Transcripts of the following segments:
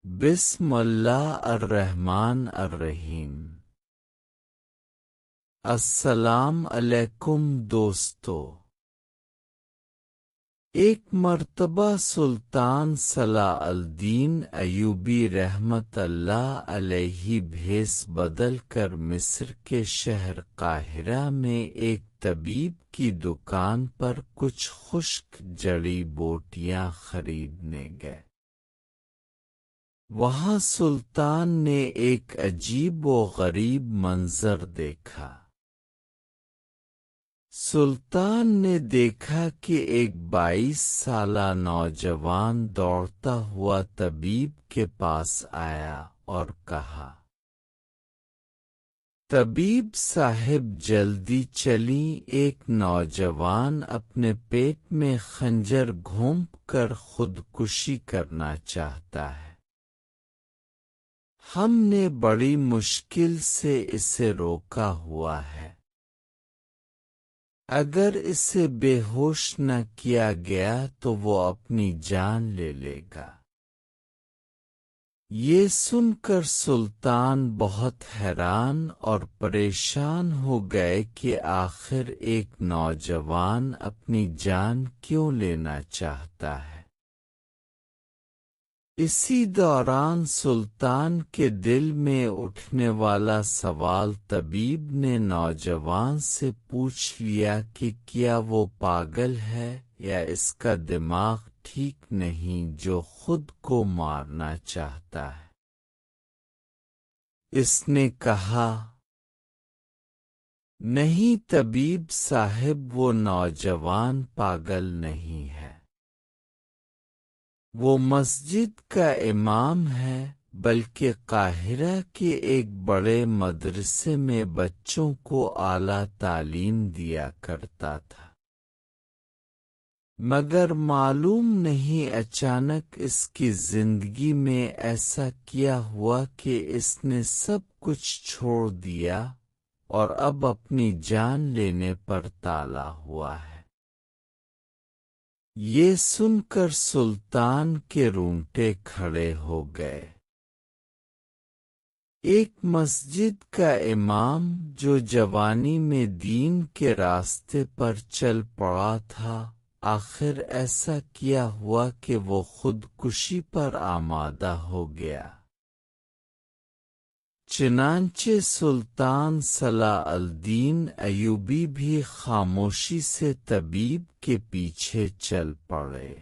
بسم اللہ الرحمن الرحیم۔ السلام علیکم دوستو۔ ایک مرتبہ سلطان صلاح الدین ایوبی رحمت اللہ علیہ بھیس بدل کر مصر کے شہر قاہرہ میں ایک طبیب کی دکان پر کچھ خشک جڑی بوٹیاں خریدنے گئے۔ وہاں سلطان نے ایک عجیب و غریب منظر دیکھا۔ سلطان نے دیکھا کہ ایک 22 سالہ نوجوان دوڑتا ہوا طبیب کے پاس آیا اور کہا، طبیب صاحب جلدی چلیں، ایک نوجوان اپنے پیٹ میں خنجر گھونپ کر خودکشی کرنا چاہتا ہے۔ ہم نے بڑی مشکل سے اسے روکا ہوا ہے۔ اگر اسے بے ہوش نہ کیا گیا تو وہ اپنی جان لے لے گا۔ یہ سن کر سلطان بہت حیران اور پریشان ہو گئے کہ آخر ایک نوجوان اپنی جان کیوں لینا چاہتا ہے۔ اسی دوران سلطان کے دل میں اٹھنے والا سوال طبیب نے نوجوان سے پوچھ لیا کہ کیا وہ پاگل ہے یا اس کا دماغ ٹھیک نہیں جو خود کو مارنا چاہتا ہے۔ اس نے کہا، نہیں طبیب صاحب، وہ نوجوان پاگل نہیں ہے، وہ مسجد کا امام ہے، بلکہ قاہرہ کے ایک بڑے مدرسے میں بچوں کو اعلیٰ تعلیم دیا کرتا تھا۔ مگر معلوم نہیں اچانک اس کی زندگی میں ایسا کیا ہوا کہ اس نے سب کچھ چھوڑ دیا اور اب اپنی جان لینے پر تالا ہوا ہے۔ یہ سن کر سلطان کے رونگٹے کھڑے ہو گئے۔ ایک مسجد کا امام جو جوانی میں دین کے راستے پر چل پڑا تھا، آخر ایسا کیا ہوا کہ وہ خودکشی پر آمادہ ہو گیا۔ چنانچہ سلطان صلاح الدین ایوبی بھی خاموشی سے طبیب کے پیچھے چل پڑے۔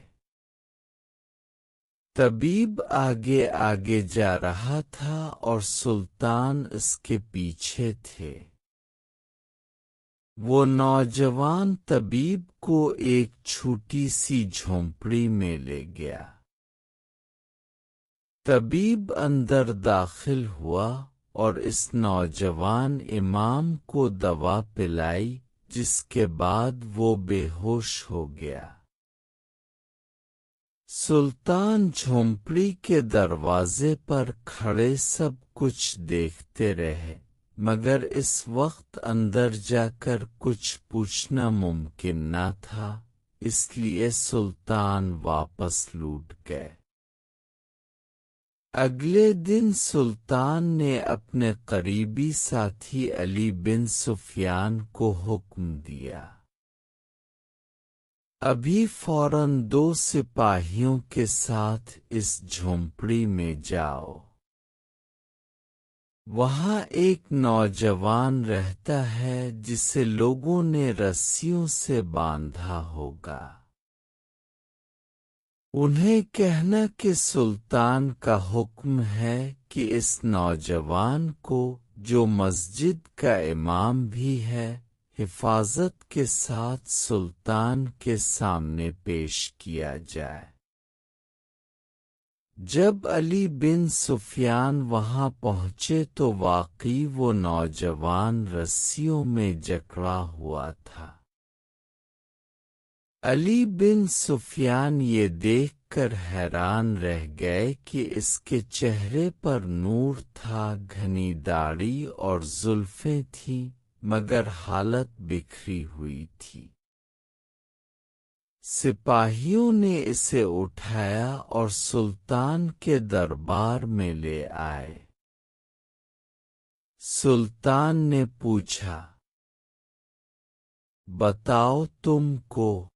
طبیب آگے آگے جا رہا تھا اور سلطان اس کے پیچھے تھے۔ وہ نوجوان طبیب کو ایک چھوٹی سی جھونپڑی میں لے گیا۔ طبیب اندر داخل ہوا اور اس نوجوان امام کو دوا پلائی، جس کے بعد وہ بے ہوش ہو گیا۔ سلطان جھونپڑی کے دروازے پر کھڑے سب کچھ دیکھتے رہے، مگر اس وقت اندر جا کر کچھ پوچھنا ممکن نہ تھا، اس لیے سلطان واپس لوٹ گئے۔ اگلے دن سلطان نے اپنے قریبی ساتھی علی بن سفیان کو حکم دیا، ابھی فوراً 2 سپاہیوں کے ساتھ اس جھونپڑی میں جاؤ۔ وہاں ایک نوجوان رہتا ہے جسے لوگوں نے رسیوں سے باندھا ہوگا۔ انہیں کہنا کہ سلطان کا حکم ہے کہ اس نوجوان کو، جو مسجد کا امام بھی ہے، حفاظت کے ساتھ سلطان کے سامنے پیش کیا جائے۔ جب علی بن سفیان وہاں پہنچے تو واقعی وہ نوجوان رسیوں میں جکڑا ہوا تھا۔ علی بن سفیان یہ دیکھ کر حیران رہ گئے کہ اس کے چہرے پر نور تھا، گھنی داڑھی اور زلفیں تھیں، مگر حالت بکھری ہوئی تھی۔ سپاہیوں نے اسے اٹھایا اور سلطان کے دربار میں لے آئے۔ سلطان نے پوچھا، بتاؤ تم کو